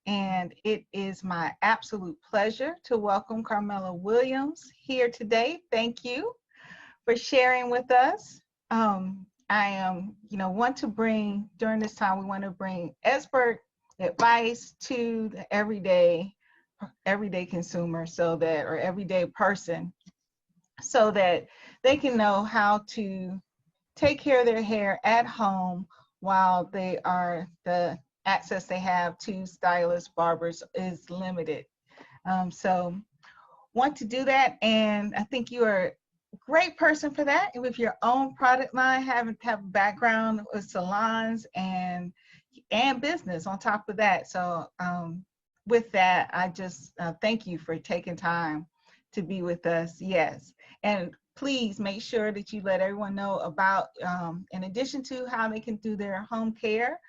And it is my absolute pleasure to welcome Carmella Williams here today. Thank you for sharing with us. I am, want to bring, during this time, we want to bring expert advice to the everyday consumer or everyday person, so that they can know how to take care of their hair at home while the access they have to stylists, barbers is limited. So want to do that, and I think you are a great person for that. With your own product line, have a background with salons and business on top of that. So with that, I just thank you for taking time to be with us. Yes, and please make sure that you let everyone know about, in addition to how they can do their home care,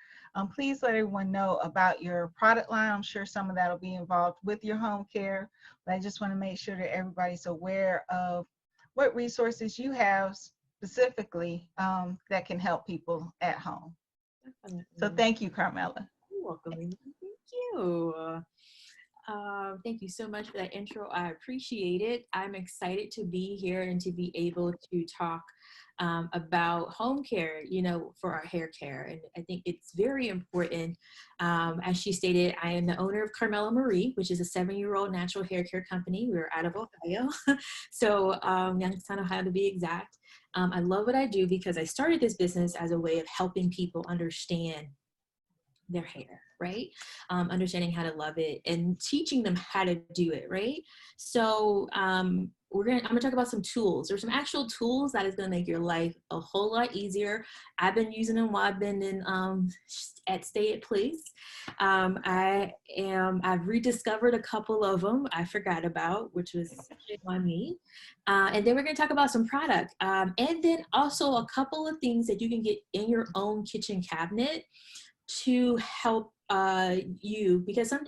please let everyone know about your product line. I'm sure some of that will be involved with your home care, but I just want to make sure that everybody's aware of what resources you have specifically that can help people at home. So thank you, Carmella. You're welcome. Thank you. Thank you so much for that intro. I appreciate it. I'm excited to be here and to be able to talk about home care, for our hair care. And I think it's very important. As she stated, I am the owner of Carmella Marie, which is a 7-year-old natural hair care company. We're out of Ohio. So Youngstown, Ohio to be exact. I love what I do because I started this business as a way of helping people understand their hair, right? Understanding how to love it and teaching them how to do it, right? So I'm gonna talk about some tools. There's some actual tools that is gonna make your life a whole lot easier. I've been using them while I've been in at Stay at Place. I've rediscovered a couple of them I forgot about, which was shame on me. And then we're gonna talk about some product, and then also a couple of things that you can get in your own kitchen cabinet to help you, because some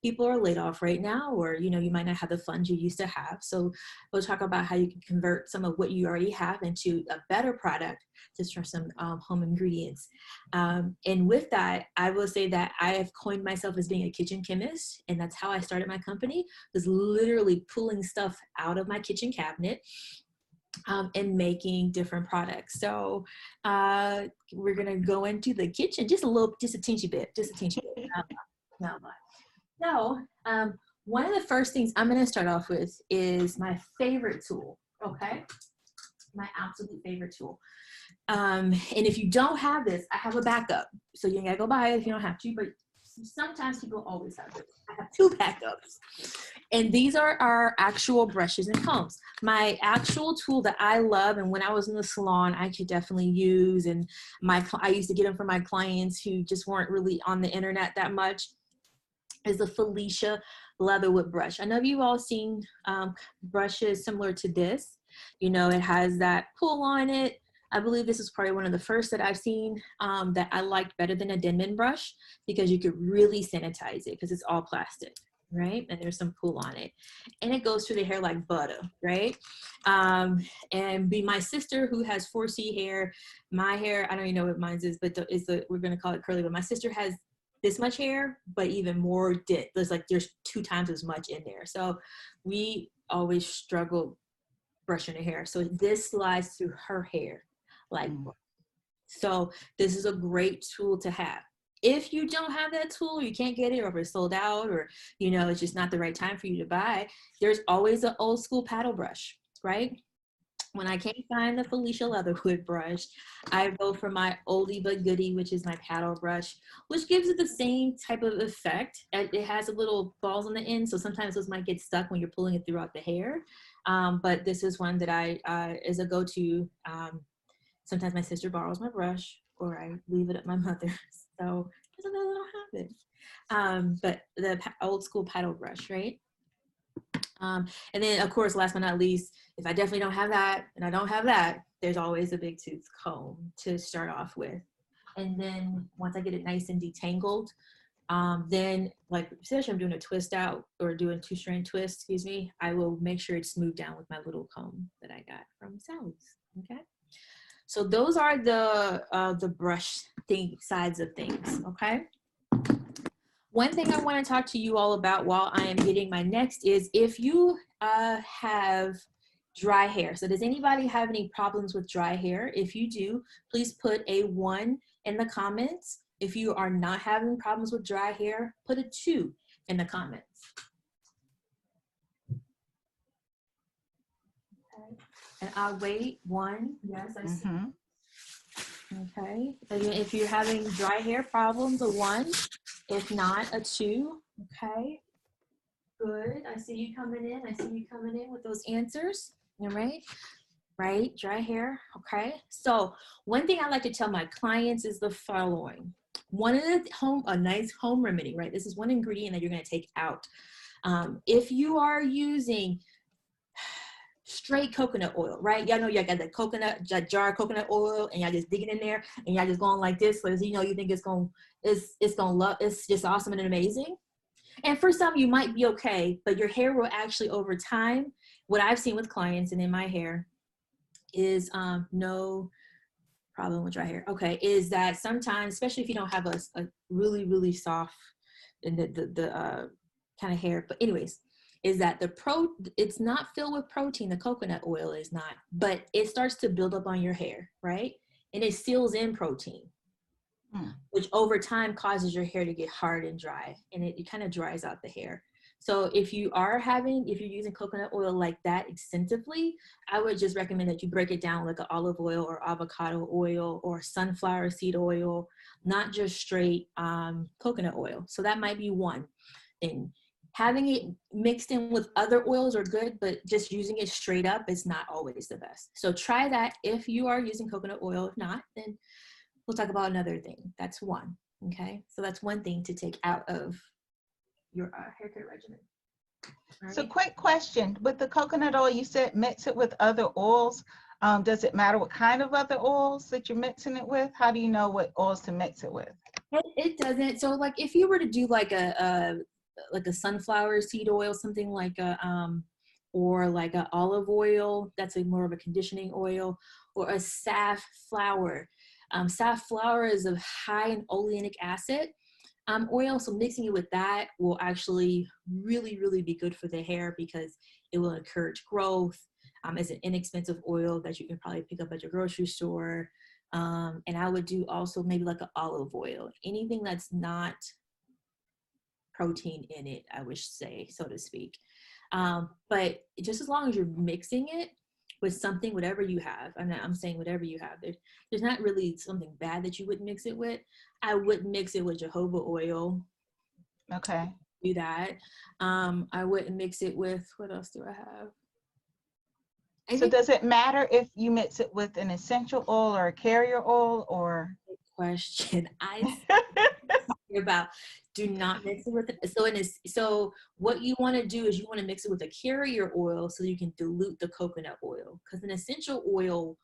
people are laid off right now, or you might not have the funds you used to have. So we'll talk about how you can convert some of what you already have into a better product just for some home ingredients. And with that, I will say that I have coined myself as being a kitchen chemist, and that's how I started my company, was literally pulling stuff out of my kitchen cabinet and making different products. So we're gonna go into the kitchen just a teensy bit. Not much. So one of the first things I'm gonna start off with is my favorite tool, okay? My absolute favorite tool. And if you don't have this, I have a backup. So you ain't gotta go buy it if you don't have to, but sometimes people always have it. I have 2 backups. And these are our actual brushes and combs. My actual tool that I love, and when I was in the salon, I could definitely use, and I used to get them for my clients who just weren't really on the internet that much, is the Felicia Leatherwood brush. I know you've all seen brushes similar to this. It has that pull on it. I believe this is probably one of the first that I've seen that I liked better than a Denman brush, because you could really sanitize it because it's all plastic, right? And there's some pull on it, and it goes through the hair like butter, right? And my sister, who has 4C hair, my hair, I don't even know what mine is, but we're gonna call it curly, but my sister has this much hair, but even more dip. There's 2 times as much in there. So we always struggle brushing her hair. So this slides through her hair. So this is a great tool to have. If you don't have that tool, you can't get it, or if it's sold out, or it's just not the right time for you to buy, there's always an old school paddle brush, right? When I can't find the Felicia Leatherwood brush, I go for my oldie but goodie, which is my paddle brush, which gives it the same type of effect. It has a little balls on the end, so sometimes those might get stuck when you're pulling it throughout the hair. But this is one that is a go-to. Sometimes my sister borrows my brush, or I leave it at my mother's. So sometimes I don't have it. But the old school paddle brush, right? And then, of course, last but not least, if I definitely don't have that, and I don't have that, there's always a big tooth comb to start off with. And then once I get it nice and detangled, then, like, especially I'm doing a twist out or doing 2-strand twist, I will make sure it's smoothed down with my little comb that I got from Sally's. Okay. So those are the brush sides of things. Okay. One thing I want to talk to you all about while I am getting my next is if you have dry hair. So does anybody have any problems with dry hair? If you do, please put a 1 in the comments. If you are not having problems with dry hair, put a 2 in the comments. Okay. And I'll wait. 1. Yes, I see. Okay. Again, if you're having dry hair problems, a 1. If not, a 2. Okay. Good. I see you coming in. I see you coming in with those answers. All right. Right. Dry hair. Okay. So one thing I like to tell my clients is the following. One of the a nice home remedy, right? This is one ingredient that you're going to take out. If you are using straight coconut oil, right? Y'all know y'all got that jar of coconut oil, and y'all just digging in there, and y'all just going like this, because you think it's just awesome and amazing. And for some, you might be okay, but your hair will actually, over time, what I've seen with clients and in my hair is no problem with dry hair. Okay, is that sometimes, especially if you don't have a really, really soft and the kind of hair, but anyways, is that it's not filled with protein, the coconut oil is not, but it starts to build up on your hair, right? And it seals in protein, which over time causes your hair to get hard and dry, and it kind of dries out the hair. So if you're using coconut oil like that extensively, I would just recommend that you break it down like an olive oil or avocado oil or sunflower seed oil, not just straight coconut oil. So that might be one thing. Having it mixed in with other oils are good, but just using it straight up is not always the best. So try that if you are using coconut oil. If not, then we'll talk about another thing. That's one. Okay, so that's one thing to take out of your hair care regimen. Right. So quick question, with the coconut oil, you said mix it with other oils. Does it matter what kind of other oils that you're mixing it with? How do you know what oils to mix it with? It doesn't. So like if you were to do like a sunflower seed oil, something like or like an olive oil, that's more of a conditioning oil, or a safflower. Safflower is a high in oleanic acid oil, so mixing it with that will actually really, really be good for the hair because it will encourage growth. It's an inexpensive oil that you can probably pick up at your grocery store. And I would do also maybe like an olive oil, anything that's not protein in it, I would say, so to speak. But just as long as you're mixing it with something, whatever you have, I'm saying whatever you have, there's not really something bad that you wouldn't mix it with. I wouldn't mix it with jojoba oil. Okay. Do that. I wouldn't mix it with, what else do I have? So does it matter if you mix it with an essential oil or a carrier oil, or? Good question. About do not mix it with it. So what you want to do is you want to mix it with a carrier oil so you can dilute the coconut oil, because an essential oil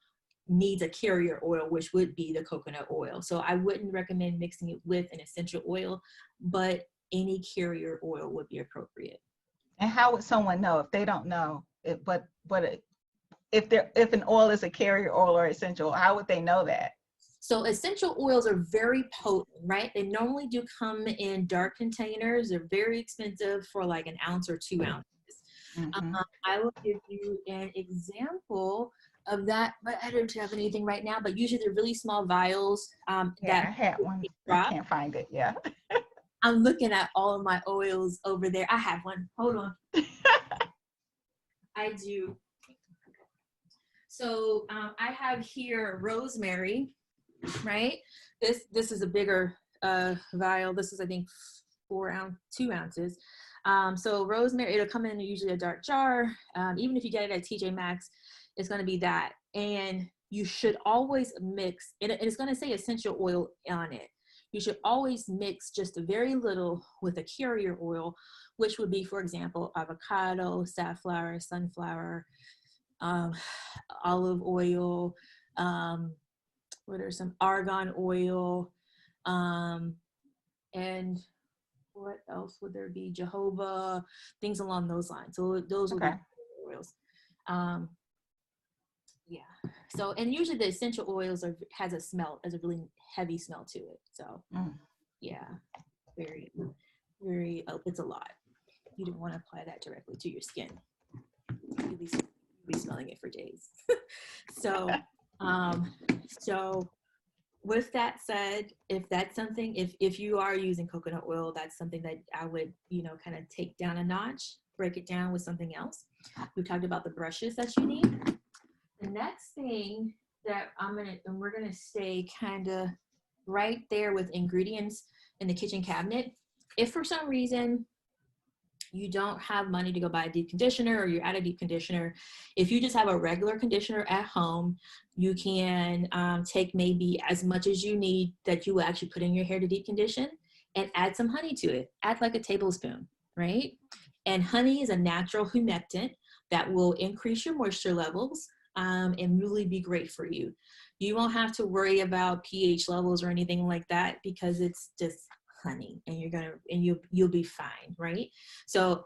needs a carrier oil, which would be the coconut oil. So I wouldn't recommend mixing it with an essential oil, but any carrier oil would be appropriate. And how would someone know if they don't know if an oil is a carrier oil or essential? How would they know that? So essential oils are very potent, right? They normally do come in dark containers. They're very expensive for like an ounce or 2 ounces. I will give you an example of that, but I don't have anything right now, but usually they're really small vials. Yeah, I had one. I can't find it. Yeah. I'm looking at all of my oils over there. I have one. Hold on. I do. So I have here Rosemary. Right, this is a bigger vial. This is, I think, 2 ounces. So rosemary, it'll come in usually a dark jar. Even if you get it at TJ Maxx, it's going to be that. And you should always mix, and it's going to say essential oil on it. You should always mix just a very little with a carrier oil, which would be, for example, avocado, safflower, sunflower, olive oil, what are some argan oil, and what else would there be? Jojoba, things along those lines. So those would be oils. Yeah. So, and usually the essential oils has a really heavy smell to it. So, yeah, very it's a lot. You don't want to apply that directly to your skin. You'll be smelling it for days. So with that said, if that's something, if you are using coconut oil, that's something that I would, kind of take down a notch, break it down with something else. We talked about the brushes that you need. The next thing that we're gonna stay kind of right there with ingredients in the kitchen cabinet. If for some reason you don't have money to go buy a deep conditioner, or you're out of deep conditioner, if you just have a regular conditioner at home, you can take maybe as much as you need that you will actually put in your hair to deep condition, and add some honey to it. Add like a tablespoon, right? And honey is a natural humectant that will increase your moisture levels and really be great for you. You won't have to worry about pH levels or anything like that, because it's just honey, and you'll be fine, right? So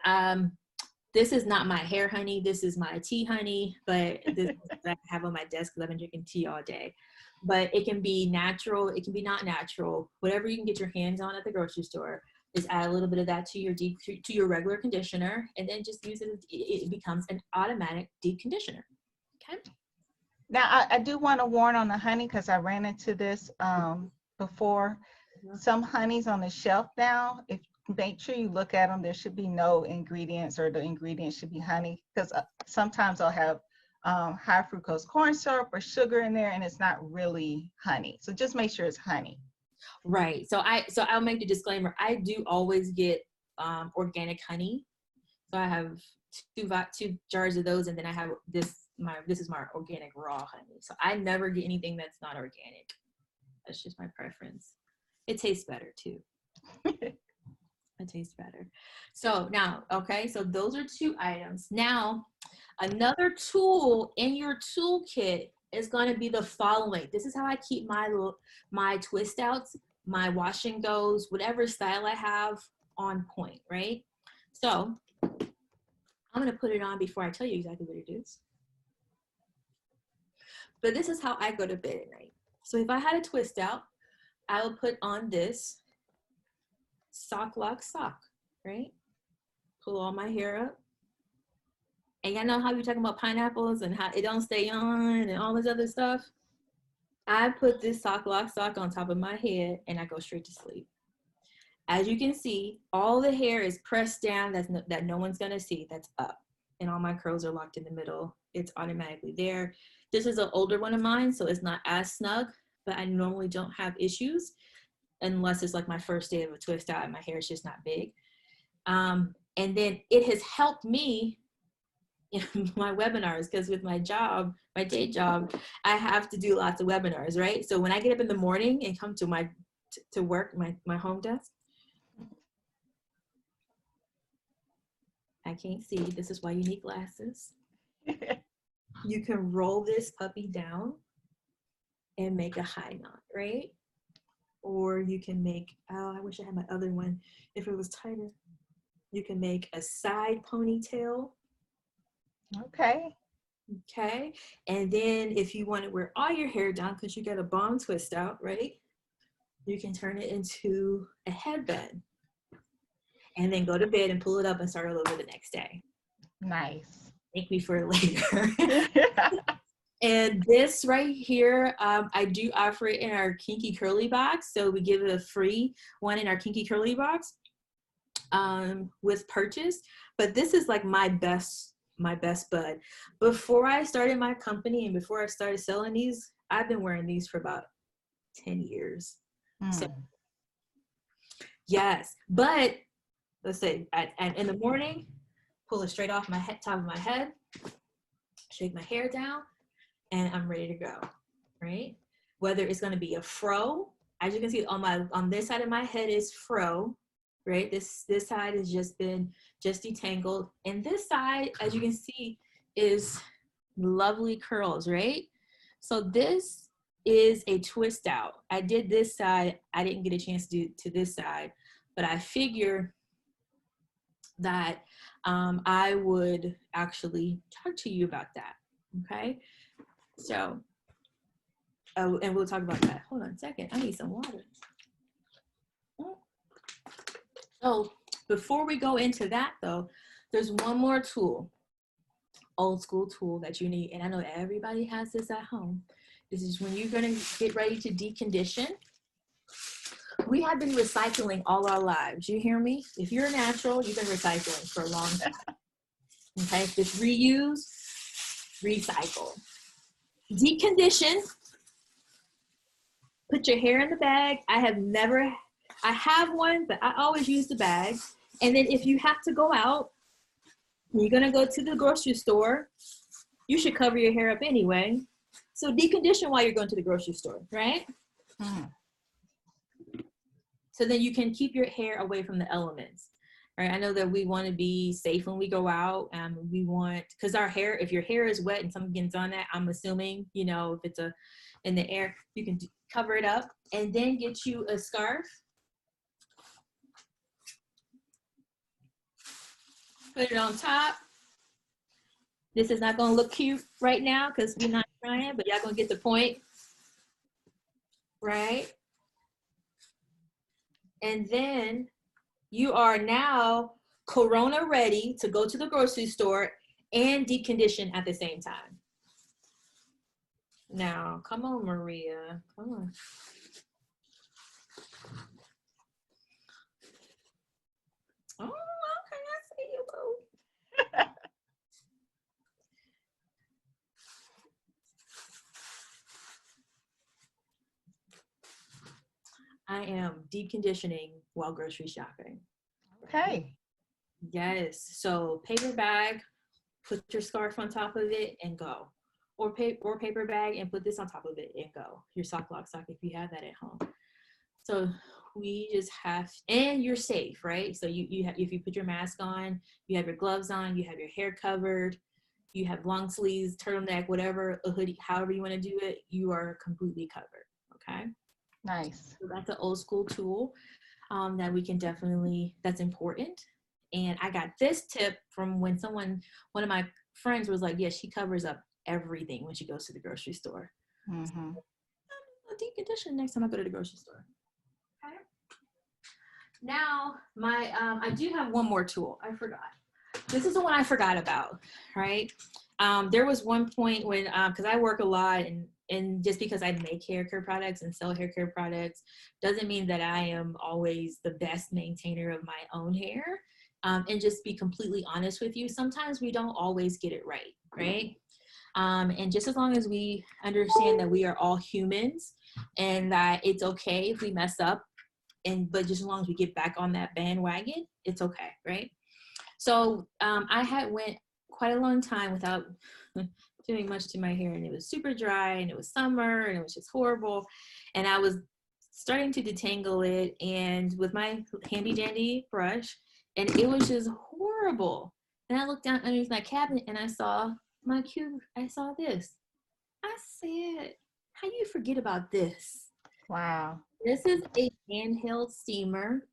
this is not my hair honey, this is my tea honey, but this is what I have on my desk because I've been drinking tea all day. But it can be natural, it can be not natural, whatever you can get your hands on at the grocery store. Just add a little bit of that to your regular conditioner, and then just use it. It becomes an automatic deep conditioner. Okay. Now, I do want to warn on the honey, because I ran into this before. Some honeys on the shelf now, if make sure you look at them, there should be no ingredients, or the ingredients should be honey, because sometimes I'll have high fructose corn syrup or sugar in there, and it's not really honey. So just make sure it's honey. Right. So I'll make the disclaimer. I do always get organic honey. So I have two jars of those, and then I have this is my organic raw honey. So I never get anything that's not organic. That's just my preference. It tastes better too. It tastes better. So now, okay, so those are 2 items. Now, another tool in your toolkit is going to be the following. This is how I keep my twist outs, my wash and goes, whatever style I have on point, right? So I'm going to put it on before I tell you exactly what it is. But this is how I go to bed at night. So if I had a twist out, I will put on this sock lock sock, right? Pull all my hair up. And y'all know how we talking about pineapples and how it don't stay on and all this other stuff? I put this sock lock sock on top of my head, and I go straight to sleep. As you can see, all the hair is pressed down that no one's gonna see, that's up. And all my curls are locked in the middle. It's automatically there. This is an older one of mine, so it's not as snug, but I normally don't have issues unless it's like my first day of a twist out and my hair is just not big. And then it has helped me in my webinars, because with my job, my day job, I have to do lots of webinars, right? So when I get up in the morning and come to to work, my home desk, I can't see. This is why you need glasses. You can roll this puppy down and make a high knot, right? Or you can make, oh, I wish I had my other one. If it was tighter, you can make a side ponytail. Okay. Okay. And then if you want to wear all your hair down because you got a bomb twist out, right? You can turn it into a headband. And then go to bed and pull it up and start all over the next day. Nice. Thank me for it later. And this right here, I do offer it in our Kinky Curly box. So we give it a free one in our Kinky Curly box with purchase. But this is like my best bud. Before I started my company and before I started selling these, I've been wearing these for about 10 years. So yes, but let's say in the morning, pull it straight off my head, top of my head, shake my hair down, and I'm ready to go, right? Whether it's gonna be a fro, as you can see on this side of my head is fro, right? This side has just detangled. And this side, as you can see, is lovely curls, right? So this is a twist out. I did this side, I didn't get a chance to do to this side, but I figure that I would actually talk to you about that, okay? So, and we'll talk about that. Hold on a second, I need some water. So Before we go into that though, there's one more tool, old school tool that you need. And I know everybody has this at home. This is when you're gonna get ready to decondition. We have been recycling all our lives. You hear me? If you're natural, you've been recycling for a long time. Okay, just reuse, recycle. Decondition. Put your hair in the bag. I have one, but I always use the bag. And then if you have to go out, you're gonna go to the grocery store, you should cover your hair up anyway. So decondition while you're going to the grocery store, right? So then you can keep your hair away from the elements, right? I know that we want to be safe when we go out. We want, because our hair, if your hair is wet and something gets on that, I'm assuming, you know, if it's in the air, you can cover it up and then get you a scarf. Put it on top. This is not going to look cute right now because we're not trying, but y'all going to get the point, right? And then you are now Corona ready to go to the grocery store and decondition at the same time. Now, come on, Maria, come on. Oh, okay, I see you, boo. I am deep conditioning while grocery shopping. Okay. Yes. So paper bag, put your scarf on top of it and go. Or paper bag and put this on top of it and go. Your sock if you have that at home. So we just have, and you're safe, right? So you have, if you put your mask on, you have your gloves on, you have your hair covered, you have long sleeves, turtleneck, whatever, a hoodie, however you want to do it, you are completely covered. Okay. Nice. So that's an old school tool that we can definitely, that's important. And I got this tip from when one of my friends was like, yeah, she covers up everything when she goes to the grocery store. Mm-hmm. So, I'll decondition next time I go to the grocery store. Okay. Now, I do have one more tool. I forgot. This is the one I forgot about, right? There was one point when, because I work a lot and just because I make hair care products and sell hair care products doesn't mean that I am always the best maintainer of my own hair. And just be completely honest with you, sometimes we don't always get it right, right? And just as long as we understand that we are all humans and that it's okay if we mess up, but just as long as we get back on that bandwagon, it's okay, right? So I had went quite a long time without doing much to my hair, and it was super dry and it was summer and it was just horrible. And I was starting to detangle it and with my handy dandy brush, and it was just horrible. And I looked down underneath my cabinet and I saw my cube. I saw this. I said, how you forget about this? Wow. This is a handheld steamer.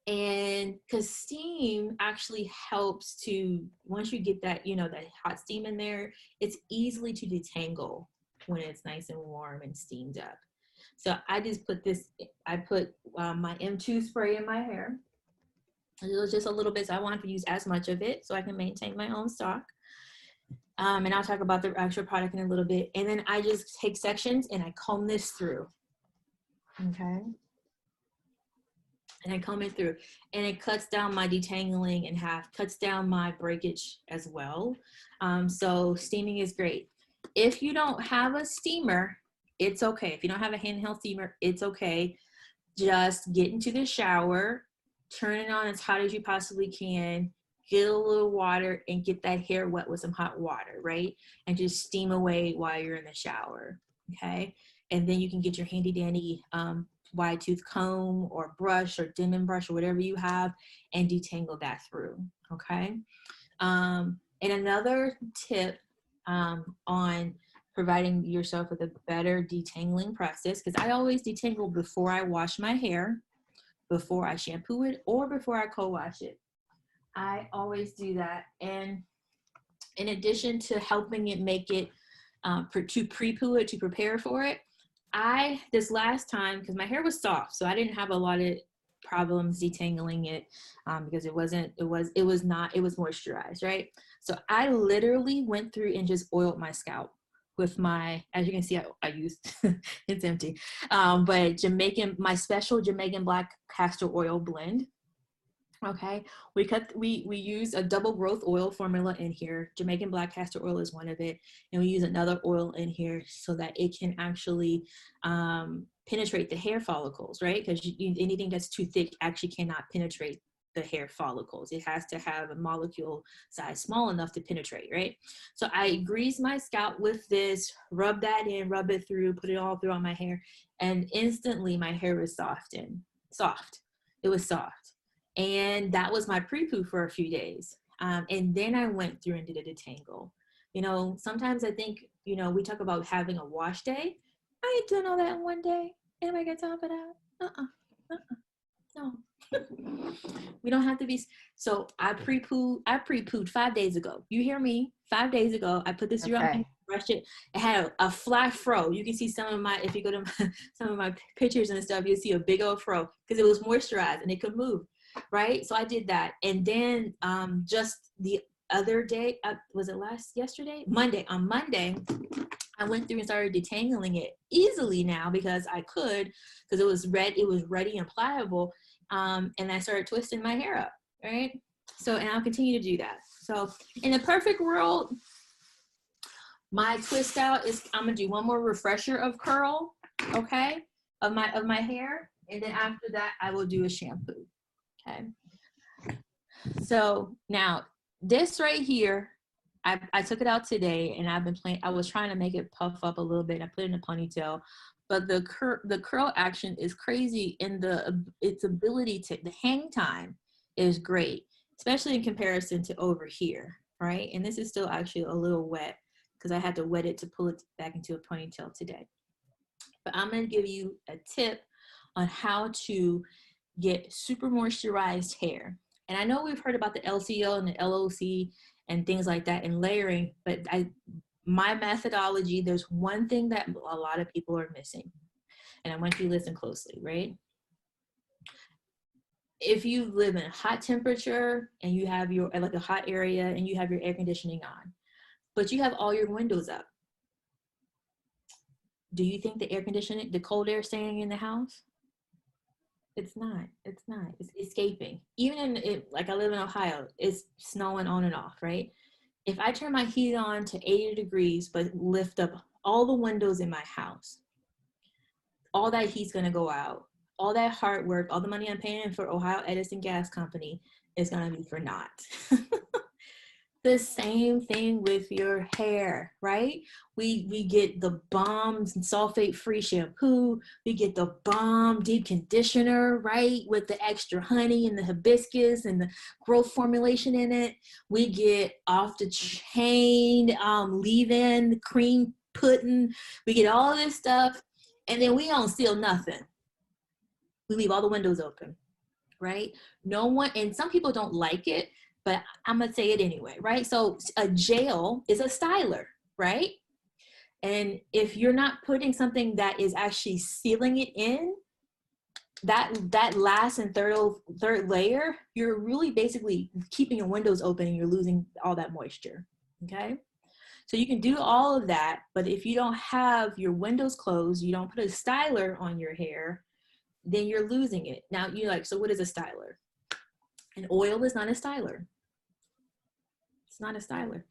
And because steam actually helps to, once you get that, you know, that hot steam in there, it's easily to detangle when it's nice and warm and steamed up. So I just put this, I put my M2 spray in my hair. It was just a little bit, so I wanted to use as much of it so I can maintain my own stock. And I'll talk about the actual product in a little bit. And then I just take sections and I comb this through. Okay. And I comb it through, and it cuts down my detangling in half, cuts down my breakage as well. So steaming is great. If you don't have a steamer, it's okay. If you don't have a handheld steamer, it's okay. Just get into the shower, turn it on as hot as you possibly can, get a little water and get that hair wet with some hot water, right? And just steam away while you're in the shower, okay? And then you can get your handy dandy wide tooth comb or brush or Denman brush or whatever you have and detangle that through, okay? And another tip on providing yourself with a better detangling process, because I always detangle before I wash my hair, before I shampoo it, or before I co-wash it. I always do that. And in addition to helping it make it, to pre-poo it, to prepare for it, this last time, because my hair was soft, so I didn't have a lot of problems detangling it because it was moisturized, right? So I literally went through and just oiled my scalp with my, as you can see, I used, it's empty, but my special Jamaican black castor oil blend. Okay, we use a double growth oil formula in here. Jamaican black castor oil is one of it, and we use another oil in here so that it can actually penetrate the hair follicles, right? Because anything that's too thick actually cannot penetrate the hair follicles. It has to have a molecule size small enough to penetrate, right? So I grease my scalp with this, rub that in, rub it through, put it all through on my hair, and instantly my hair was soft. It was soft. And that was my pre-poo for a few days. And then I went through and did a detangle. You know, sometimes I think, you know, we talk about having a wash day. I ain't doing all that in one day. Anybody got time for that? No. We don't have to be. So I pre-pooed 5 days ago. You hear me? 5 days ago, I put this through on my brushed it. It had a flat fro. You can see some of my, if you go to some of my pictures and stuff, you'll see a big old fro because it was moisturized and it could move. Right? So I did that. And then just the other day, was it yesterday? On Monday, I went through and started detangling it easily now because I could, because it was ready and pliable. And I started twisting my hair up, right? So, and I'll continue to do that. So in the perfect world, my twist out is I'm gonna do one more refresher of curl, okay, of my hair. And then after that, I will do a shampoo. Okay, so now this right here, I took it out today and I've been playing, I was trying to make it puff up a little bit. I put it in a ponytail, but the curl action is crazy and its ability to, the hang time is great, especially in comparison to over here, right? And this is still actually a little wet because I had to wet it to pull it back into a ponytail today. But I'm gonna give you a tip on how to get super moisturized hair. And I know we've heard about the LCO and the LOC and things like that and layering, but my methodology, there's one thing that a lot of people are missing. And I want you to listen closely, right? If you live in a hot temperature and you have like a hot area and you have your air conditioning on, but you have all your windows up, do you think the air conditioning, the cold air staying in the house? It's not, it's escaping. Even like I live in Ohio, it's snowing on and off, right? If I turn my heat on to 80 degrees, but lift up all the windows in my house, all that heat's gonna go out. All that hard work, all the money I'm paying for Ohio Edison Gas Company is gonna be for naught. The same thing with your hair, right? We get the bomb sulfate-free shampoo. We get the bomb deep conditioner, right? With the extra honey and the hibiscus and the growth formulation in it. We get off the chain leave-in cream pudding. We get all this stuff, and then we don't steal nothing. We leave all the windows open, right? No one, and some people don't like it, but I'm gonna say it anyway, right? So a gel is a styler, right? And if you're not putting something that is actually sealing it in, that last and third layer, you're really basically keeping your windows open and you're losing all that moisture, okay? So you can do all of that, but if you don't have your windows closed, you don't put a styler on your hair, then you're losing it. Now you're like, so what is a styler? An oil is not a styler. It's not a styler.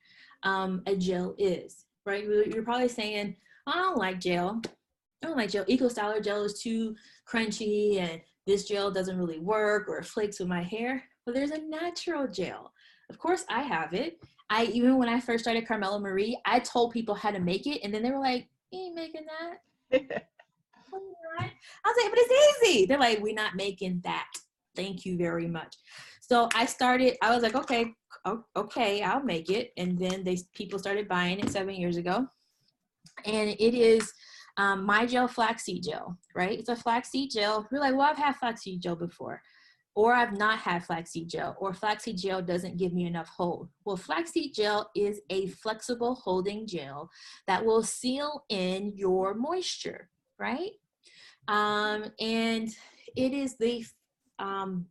A gel is, right? You're probably saying, I don't like gel. I don't like gel. Eco Styler gel is too crunchy and this gel doesn't really work or it flakes with my hair. Well, there's a natural gel. Of course I have it. Even when I first started Carmella Marie, I told people how to make it and then they were like, you ain't making that. I was like, but it's easy. They're like, we're not making that. Thank you very much. So I was like, okay, I'll make it. And then people started buying it 7 years ago. And it is my gel flaxseed gel, right? It's a flaxseed gel. We're like, well, I've had flaxseed gel before. Or I've not had flaxseed gel, or flaxseed gel doesn't give me enough hold. Well, flaxseed gel is a flexible holding gel that will seal in your moisture, right? And it is the kind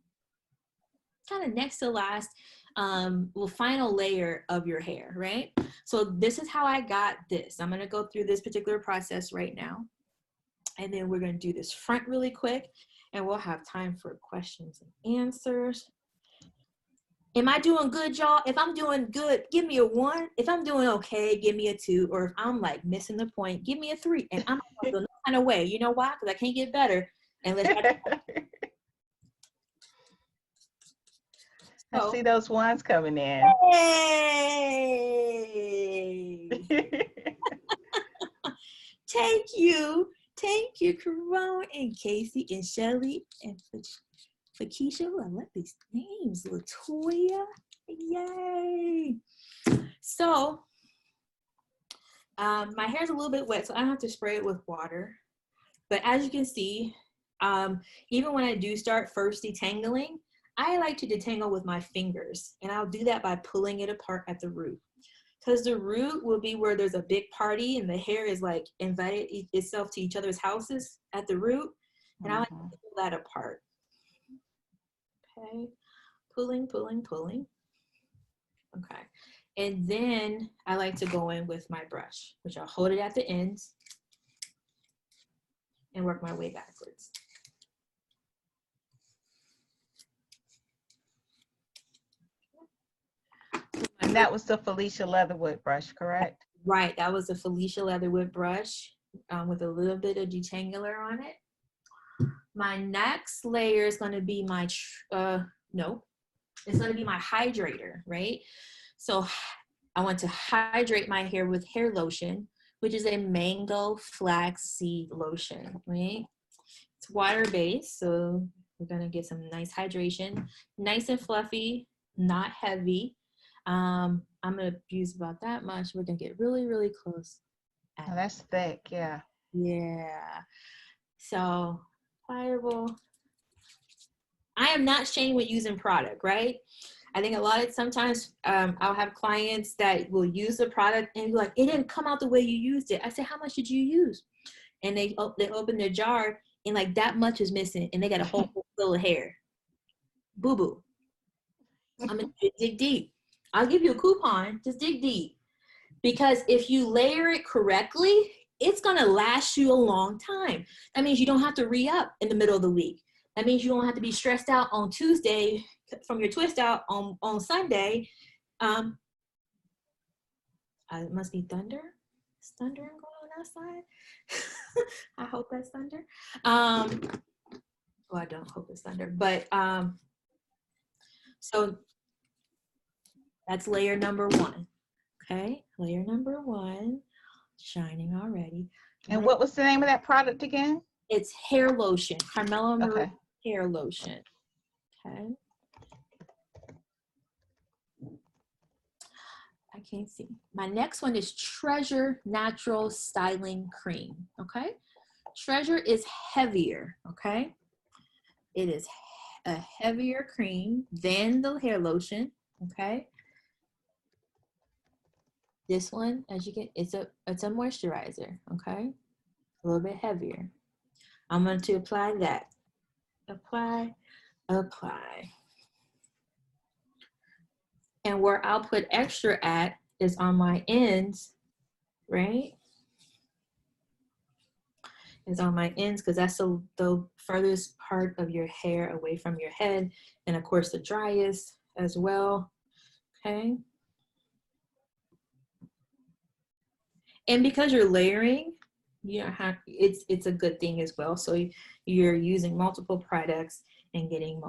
of next to last, well, final layer of your hair, right? So this is how I got this. I'm gonna go through this particular process right now. And then we're gonna do this front really quick, and we'll have time for questions and answers. Am I doing good, y'all? If I'm doing good, give me a 1. If I'm doing okay, give me a 2. Or if I'm like missing the point, give me a 3. And I'm not feeling no kind of way. You know why? Because I can't get better unless I see those ones coming in. Hey! Thank you, Corone and Casey and Shelly and Fakisha. I love these names. Latoya, yay! So, my hair's a little bit wet, so I don't have to spray it with water. But as you can see, even when I do start first detangling, I like to detangle with my fingers, and I'll do that by pulling it apart at the root. Because the root will be where there's a big party and the hair is like invited itself to each other's houses at the root. And I like to pull that apart. Okay, pulling. Okay, and then I like to go in with my brush, which I'll hold it at the ends and work my way backwards. And that was the Felicia Leatherwood brush, correct? Right, that was a Felicia Leatherwood brush with a little bit of detangler on it. My next layer is going to be my, it's going to be my hydrator, right? So I want to hydrate my hair with hair lotion, which is a mango flaxseed lotion, right? It's water-based, so we're going to get some nice hydration, nice and fluffy, not heavy. I'm going to use about that much. We're going to get really, really close. Oh, that's thick, yeah. Yeah. So, pliable. I am not shamed with using product, right? I think a lot of sometimes I'll have clients that will use the product and be like, it didn't come out the way you used it. I say, how much did you use? And they open their jar and like that much is missing and they got a whole full of hair. Boo-boo. I'm gonna dig deep. I'll give you a coupon, just dig deep. Because if you layer it correctly, it's gonna last you a long time. That means you don't have to re-up in the middle of the week. That means you don't have to be stressed out on Tuesday from your twist out on Sunday. It must be thunder. Is thunder going on outside? I hope that's thunder. Well, I don't hope it's thunder, but so that's layer number 1. Okay, layer number 1, shining already. And what was the name of that product again? It's hair lotion, Carmella M hair lotion. Okay. I can't see. My next one is Treasure Natural Styling Cream. Okay. Treasure is heavier. Okay. It is a heavier cream than the hair lotion. Okay. This one, as you get, it's a moisturizer. Okay. A little bit heavier. I'm going to apply that. Apply. And where I'll put extra at is on my ends, right? Is on my ends because that's the furthest part of your hair away from your head. And of course the driest as well, okay? And because you're layering, you don't have, it's a good thing as well. So you're using multiple products and getting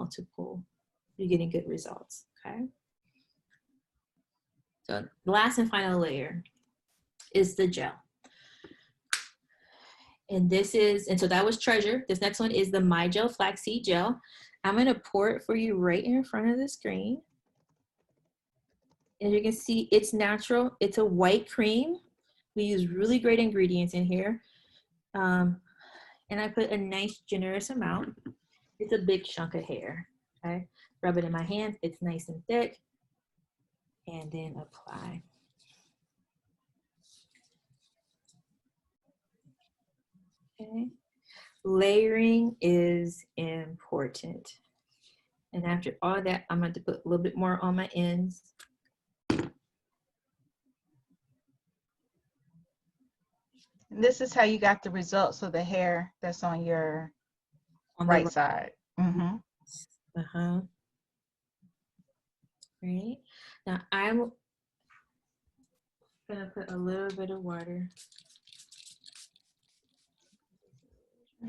you're getting good results, okay? So the last and final layer is the gel. And so that was Treasure. This next one is the My Gel Flaxseed Gel. I'm gonna pour it for you right in front of the screen. As you can see, it's natural. It's a white cream. We use really great ingredients in here. And I put a nice generous amount. It's a big chunk of hair, okay? Rub it in my hand, it's nice and thick. And then apply. Okay. Layering is important. And after all that, I'm going to put a little bit more on my ends. And this is how you got the results of the hair that's on your right side. Mm-hmm. Uh-huh. Right. Now I'm gonna put a little bit of water. A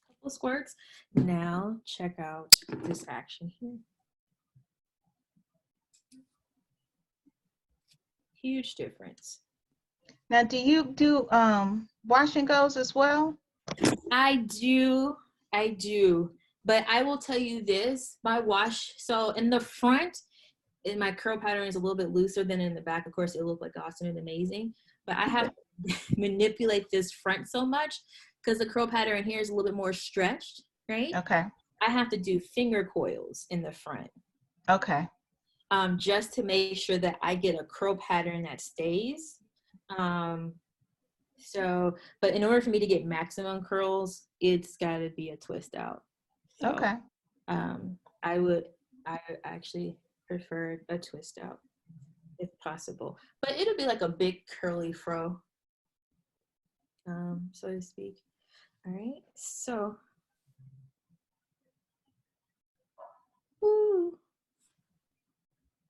couple squirts. Now check out this action here. Huge difference. Now, do you do wash and goes as well? I do. But I will tell you this, my wash, so in the front, my curl pattern is a little bit looser than in the back. Of course, it looked like awesome and amazing, but I have to manipulate this front so much because the curl pattern here is a little bit more stretched, right? Okay. I have to do finger coils in the front. Okay. Just to make sure that I get a curl pattern that stays. But in order for me to get maximum curls, it's got to be a twist out. So, okay. I actually prefer a twist out if possible, but it'll be like a big curly fro, so to speak. All right, so. Woo.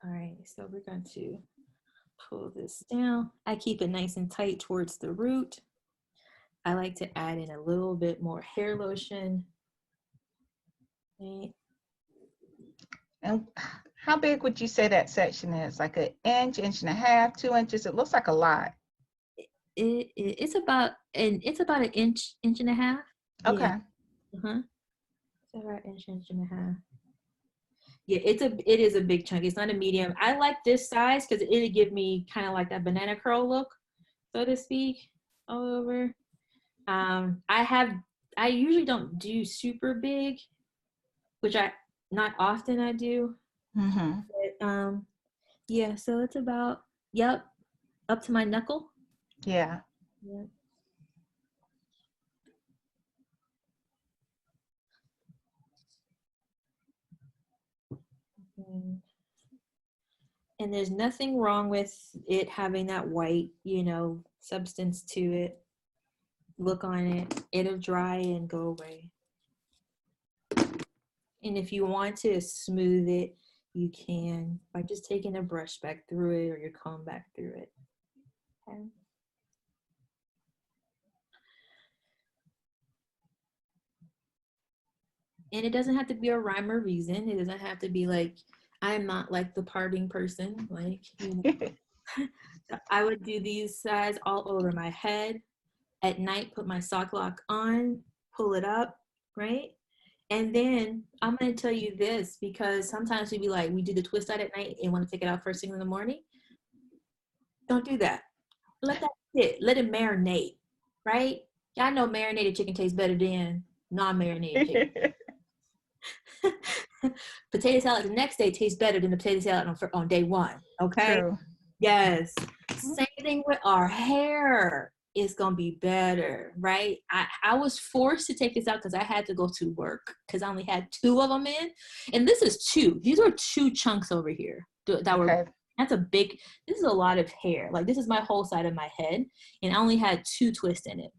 All right, so we're going to pull this down. I keep it nice and tight towards the root. I like to add in a little bit more hair lotion. Right. And how big would you say that section is? Like an inch, inch and a half, 2 inches? It looks like a lot. It's about an inch, inch and a half. Okay. Yeah. It's about inch and a half. Yeah, it is a big chunk. It's not a medium. I like this size because it'll give me kind of like that banana curl look, so to speak, all over. I usually don't do super big, which not often I do. Mm-hmm. But, yeah, so it's about, yep, up to my knuckle. Yeah. Yep. And there's nothing wrong with it having that white, substance to it. Look on it, it'll dry and go away. And if you want to smooth it, you can by just taking a brush back through it or your comb back through it. Okay. And it doesn't have to be a rhyme or reason. It doesn't have to be like, I'm not like the parting person. Like, I would do these sides all over my head. At night, put my sock lock on, pull it up, right? And then I'm going to tell you this because sometimes we do the twist out at night and want to take it out first thing in the morning. Don't do that. Let that sit. Let it marinate, right? Y'all know marinated chicken tastes better than non-marinated chicken. Potato salad the next day tastes better than the potato salad on day one, okay? True. Yes. Same thing with our hair. It's gonna be better, right? I was forced to take this out because I had to go to work because I only had 2 of them in, and this is 2. These were 2 chunks over here that were. That's a big. This is a lot of hair. Like this is my whole side of my head, and I only had 2 twists in it.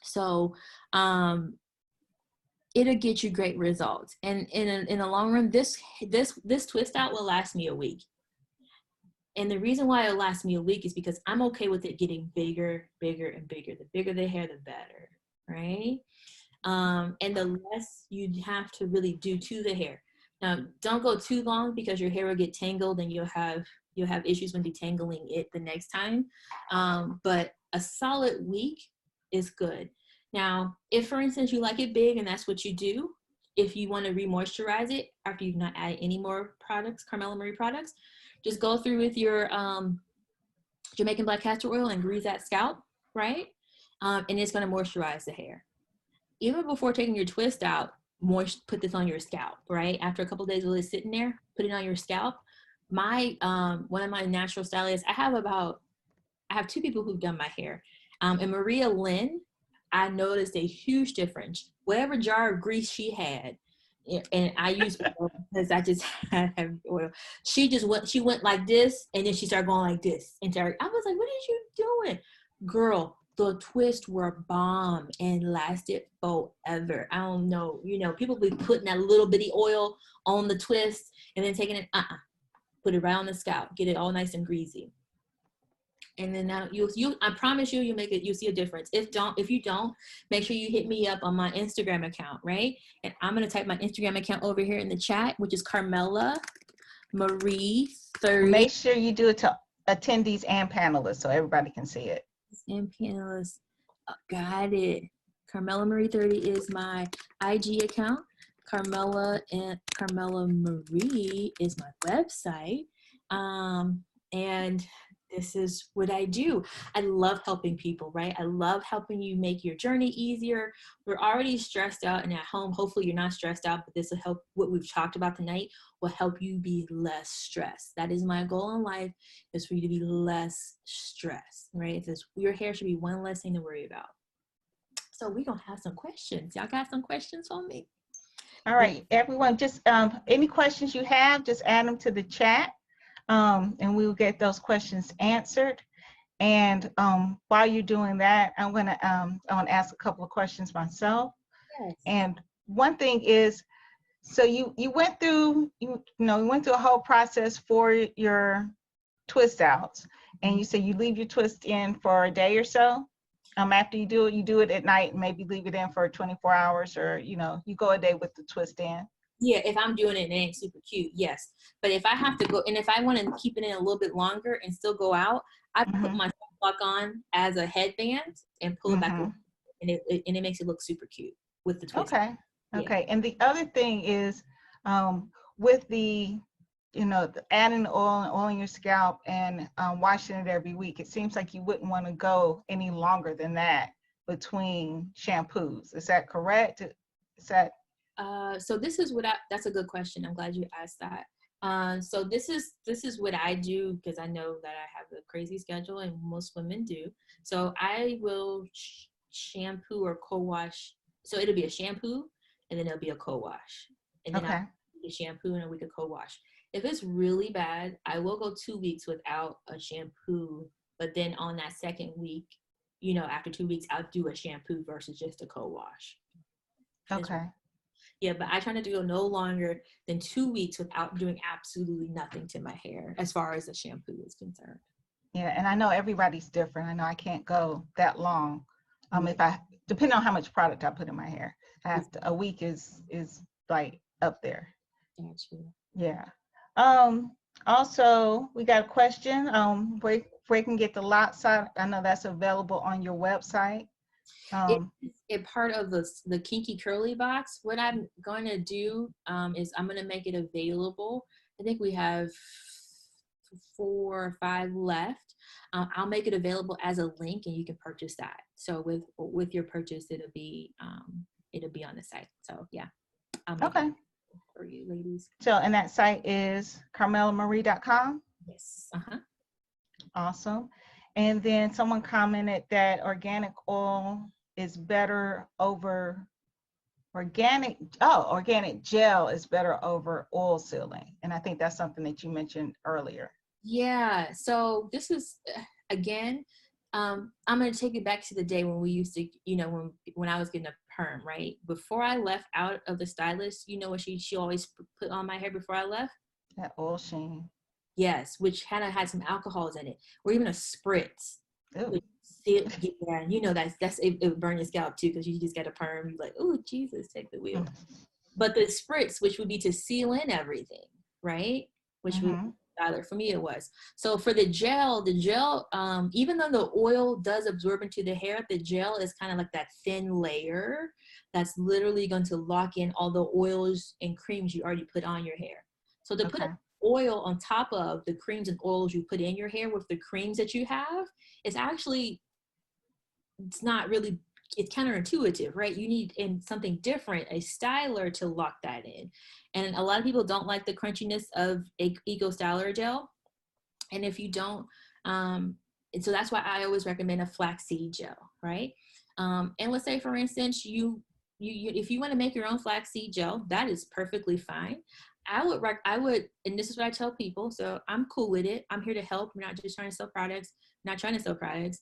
So, it'll get you great results, and in the long run, this twist out will last me a week. And the reason why it lasts me a week is because I'm okay with it getting bigger, bigger, and bigger. The bigger the hair, the better, right? And the less you have to really do to the hair. Now, don't go too long because your hair will get tangled and you'll have issues when detangling it the next time. But a solid week is good. Now, if for instance you like it big and that's what you do, if you want to re-moisturize it after you've not added any more products, Carmella M products, just go through with your Jamaican black castor oil and grease that scalp, right? And it's going to moisturize the hair. Even before taking your twist out, put this on your scalp, right? After a couple of days of it sitting there, put it on your scalp. One of my natural stylists, I have 2 people who've done my hair. And Maria Lynn, I noticed a huge difference. Whatever jar of grease she had, Yeah, and I use oil because I just have oil. She went like this, and then she started going like this. And I was like, what is you doing? Girl, the twists were bomb and lasted forever. I don't know. You know, people be putting that little bitty oil on the twist and then taking it, put it right on the scalp, get it all nice and greasy. And then now I promise you, you'll see a difference. If you don't, make sure you hit me up on my Instagram account, right? And I'm gonna type my Instagram account over here in the chat, which is Carmella Marie 30. Make sure you do it to attendees and panelists so everybody can see it. And panelists, got it. Carmella Marie 30 is my IG account. Carmella Marie is my website. And this is what I do. I love helping people, right? I love helping you make your journey easier. We're already stressed out and at home. Hopefully you're not stressed out, but this will help. What we've talked about tonight will help you be less stressed. That is my goal in life, is for you to be less stressed, right? It says your hair should be one less thing to worry about. So we're going to have some questions. Y'all got some questions for me? All right, everyone, just any questions you have, just add them to the chat. And we will get those questions answered. And while you're doing that, I want to ask a couple of questions myself. Yes. And one thing is, so you went through you went through a whole process for your twist outs, and you say you leave your twist in for a day or so. After you do it at night, and maybe leave it in for 24 hours, or you go a day with the twist in. Yeah, if I'm doing it and it ain't super cute, yes. But if I have to go, and if I want to keep it in a little bit longer and still go out, I put my sunblock on as a headband and pull it back over, and it makes it look super cute with the twist. Okay. Yeah. Okay. And the other thing is, with the adding the oil and oiling your scalp and washing it every week, it seems like you wouldn't want to go any longer than that between shampoos. Is that correct? So this is that's a good question. I'm glad you asked that. So this is what I do, because I know that I have a crazy schedule, and most women do. So I will shampoo or co-wash. So it'll be a shampoo, and then it'll be a co-wash, and then I'll do a shampoo and a week of co-wash. If it's really bad, I will go 2 weeks without a shampoo, but then on that second week, after 2 weeks, I'll do a shampoo versus just a co-wash. Okay. Yeah, but I try to do no longer than 2 weeks without doing absolutely nothing to my hair as far as the shampoo is concerned. Yeah, and I know everybody's different. I know I can't go that long. If I, depending on how much product I put in my hair, I have to, a week is like up there. Gotcha. Yeah. Also, we got a question. Where you can get the lot size? I know that's available on your website. It's part of the Kinky Curly box. What I'm going to do is I'm going to make it available. I think we have 4 or 5 left. I'll make it available as a link, and you can purchase that. So with your purchase, it'll be on the site. So yeah. Okay. For you ladies. So, and that site is carmellamarie.com? Yes. Awesome. And then someone commented that organic oil is better over organic gel is better over oil sealing. And I think that's something that you mentioned earlier. Yeah. So this is, again, I'm going to take it back to the day when we used to, when I was getting a perm, right? Before I left out of the stylist, what she always put on my hair before I left? That oil sheen. Yes, which kind of had some alcohols in it, or even a spritz. Ooh. Yeah, that's it would burn your scalp too, because you just get a perm. You're like, oh Jesus, take the wheel. But the spritz, which would be to seal in everything, right? Which would styler. For me, it was. So for the gel, even though the oil does absorb into the hair, the gel is kind of like that thin layer that's literally going to lock in all the oils and creams you already put on your hair. So to put oil on top of the creams and oils you put in your hair with the creams that you have, it's counterintuitive, right? You need something different, a styler, to lock that in. And a lot of people don't like the crunchiness of Eco Styler gel. And if you don't, and so that's why I always recommend a flaxseed gel, right? And let's say, for instance, you if you want to make your own flaxseed gel, that is perfectly fine. I would, and this is what I tell people, so I'm cool with it. I'm here to help. We're not just trying to sell products, not trying to sell products.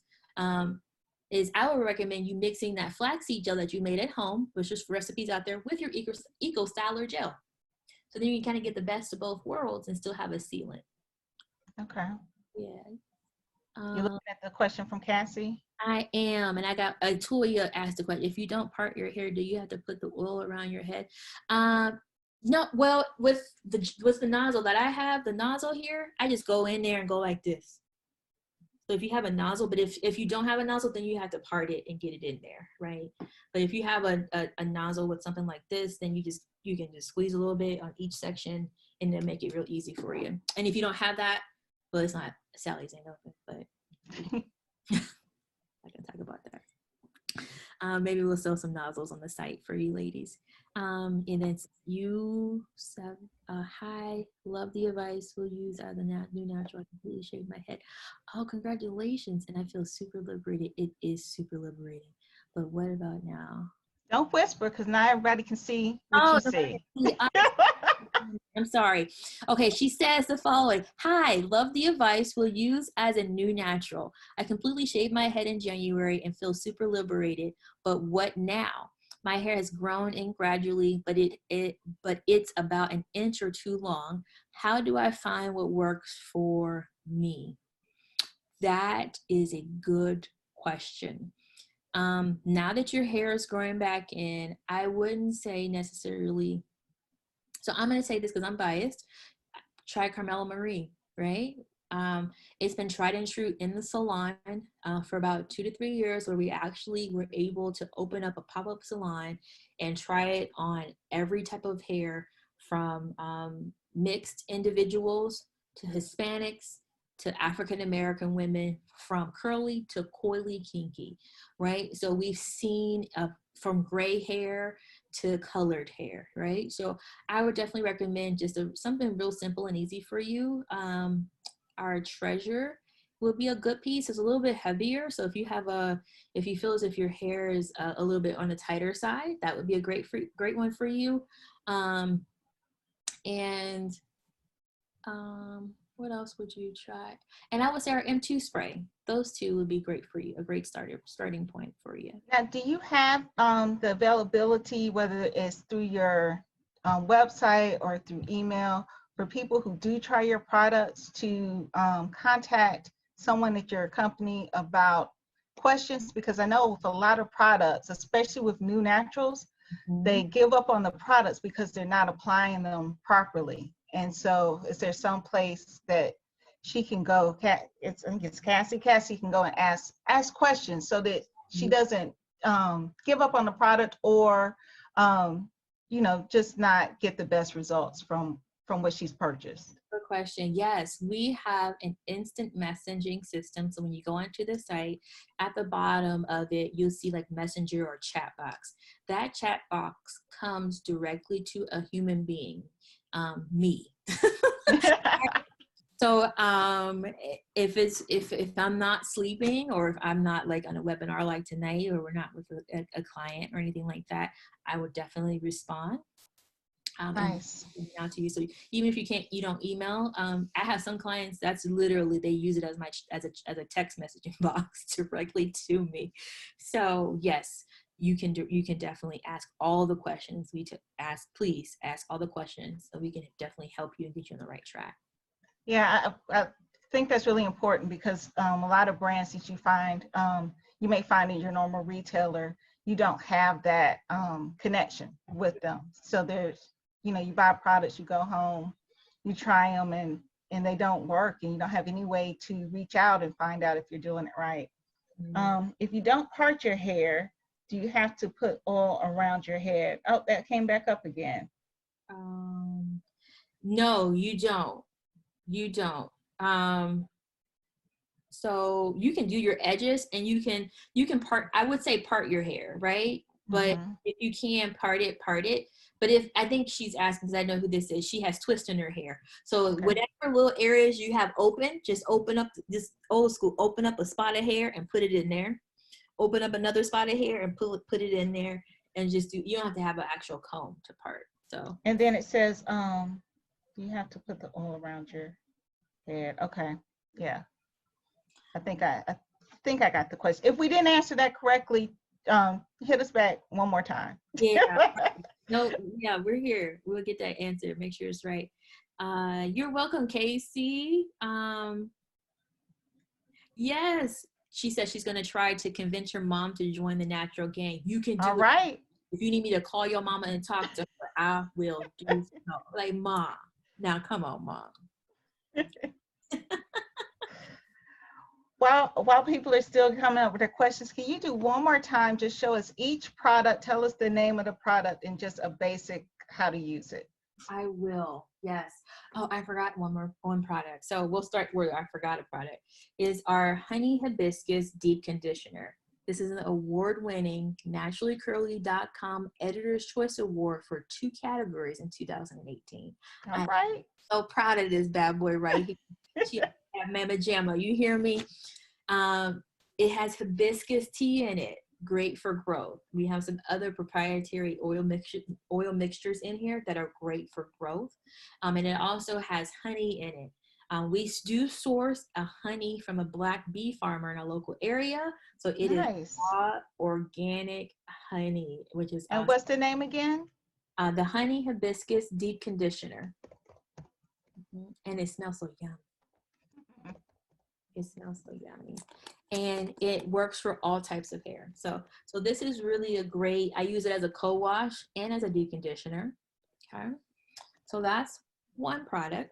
Is I would recommend you mixing that flaxseed gel that you made at home, which is recipes out there, with your eco styler gel. So then you can kind of get the best of both worlds and still have a sealant. Okay. Yeah. You're looking at the question from Cassie? I am, and I got Toya asked the question. If you don't part your hair, do you have to put the oil around your head? No. Well, with the nozzle that I have, the nozzle here, I just go in there and go like this. So if you have a nozzle, but if you don't have a nozzle, then you have to part it and get it in there, right? But if you have a nozzle with something like this, then you can just squeeze a little bit on each section and then make it real easy for you. And if you don't have that, well, it's not Sally's ain't open, but I can talk about that. Maybe we'll sell some nozzles on the site for you ladies. And then you said, hi, love the advice. We'll use the new natural. I completely shaved my head. Oh, congratulations. And I feel super liberated. It is super liberating. But what about now? Don't whisper, because now everybody can see what you see. I'm sorry. Okay, she says the following. Hi, love the advice. We'll use as a new natural. I completely shaved my head in January and feel super liberated. But what now? My hair has grown in gradually, but it's about an inch or two long. How do I find what works for me? That is a good question. Now that your hair is growing back in, I wouldn't say necessarily. So I'm going to say this because I'm biased. Try Carmella M, right? It's been tried and true in the salon for about 2 to 3 years, where we actually were able to open up a pop-up salon and try it on every type of hair, from mixed individuals to Hispanics to African American women, from curly to coily kinky, right? So we've seen from gray hair to colored hair, right? So I would definitely recommend just something real simple and easy for you. Our Treasure will be a good piece. It's a little bit heavier, so if you feel as if your hair is a little bit on the tighter side, that would be a great one for you. What else would you try? And I would say our M2 spray. Those two would be great for you, a great starting point for you. Now, do you have the availability, whether it's through your website or through email, for people who do try your products to contact someone at your company about questions? Because I know with a lot of products, especially with new naturals, they give up on the products because they're not applying them properly. And so is there some place that she can go, I think it's Cassie can go and ask questions so that she doesn't give up on the product, or just not get the best results from what she's purchased? Good question. Yes, we have an instant messaging system. So when you go onto the site, at the bottom of it, you'll see like messenger or chat box. That chat box comes directly to a human being, me. So if I'm not sleeping, or if I'm not like on a webinar like tonight, or we're not with a client or anything like that, I would definitely respond. Nice. Out to you. So even if you don't email, I have some clients that's literally, they use it as a text messaging box directly to me. So yes, you can definitely ask all the questions. Please ask all the questions, so we can definitely help you and get you on the right track. Yeah, I think that's really important, because a lot of brands that you find, you may find in your normal retailer, you don't have that connection with them. So there's, you buy products, you go home, you try them, and they don't work, and you don't have any way to reach out and find out if you're doing it right. If you don't part your hair, do you have to put oil around your head? Oh, that came back up again. No, you don't. You don't. So you can do your edges, and you can part, I would say part your hair, right? But if you can part it. But if, I think she's asking, because I know who this is, she has twists in her hair. So whatever little areas you have open, just open up, this old school, open up a spot of hair and put it in there. Open up another spot of hair and put it in there. and just do, you don't have to have an actual comb to part. So. And then it says, you have to put the oil around your head. Okay. Yeah. I think I got the question. If we didn't answer that correctly, hit us back one more time. Yeah. No, yeah, we're here. We'll get that answer. Make sure it's right. You're welcome, Casey. Yes, she said she's gonna try to convince your mom to join the natural gang. You can do All it. right. If you need me to call your mama and talk to her, I will do so. Like, Mom, now come on, Mom. While people are still coming up with their questions, can you do one more time? Just show us each product, tell us the name of the product, and just a basic how to use it. I will. Yes. Oh, I forgot one product. So we'll start where I forgot a product. Is our Honey Hibiscus Deep Conditioner. This is an award-winning naturallycurly.com Editor's Choice Award for 2 categories in 2018. All right. I'm so proud of this bad boy right here. She has Mama Jamma. You hear me? It has hibiscus tea in it. Great for growth. We have some other proprietary oil mixtures in here that are great for growth. And it also has honey in it. We do source a honey from a black bee farmer in a local area. So it is raw, organic honey, which is And awesome. what's the name again? The Honey Hibiscus Deep Conditioner. And it smells so yummy. It smells so yummy. And it works for all types of hair. So this is really a great, I use it as a co-wash and as a deep conditioner. Okay. So that's one product.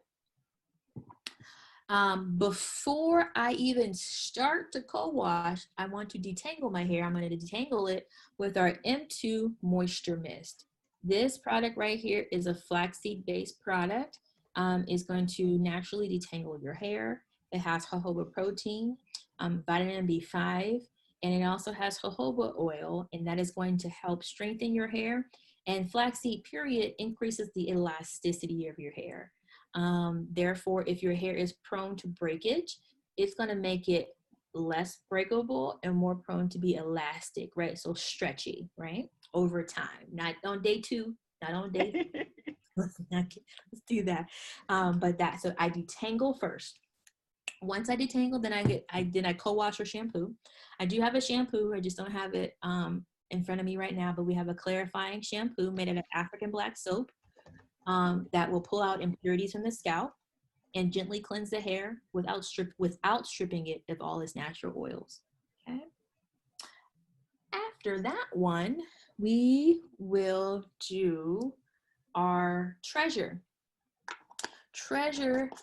Before I even start to co-wash, I want to detangle my hair. I'm going to detangle it with our M2 Moisture Mist. This product right here is a flaxseed-based product. It's going to naturally detangle your hair. It has jojoba protein, vitamin B5, and it also has jojoba oil, and that is going to help strengthen your hair. And flaxseed period increases the elasticity of your hair. Therefore, if your hair is prone to breakage, it's going to make it less breakable and more prone to be elastic, right? So stretchy, right? Over time, not on day 2, not on day 3. Let's do that. So I detangle first. Once I detangle, then I co-wash or shampoo. I do have a shampoo. I just don't have it in front of me right now, but we have a clarifying shampoo made out of African black soap that will pull out impurities from the scalp and gently cleanse the hair without stripping it of all its natural oils. Okay. After that one, we will do our Treasure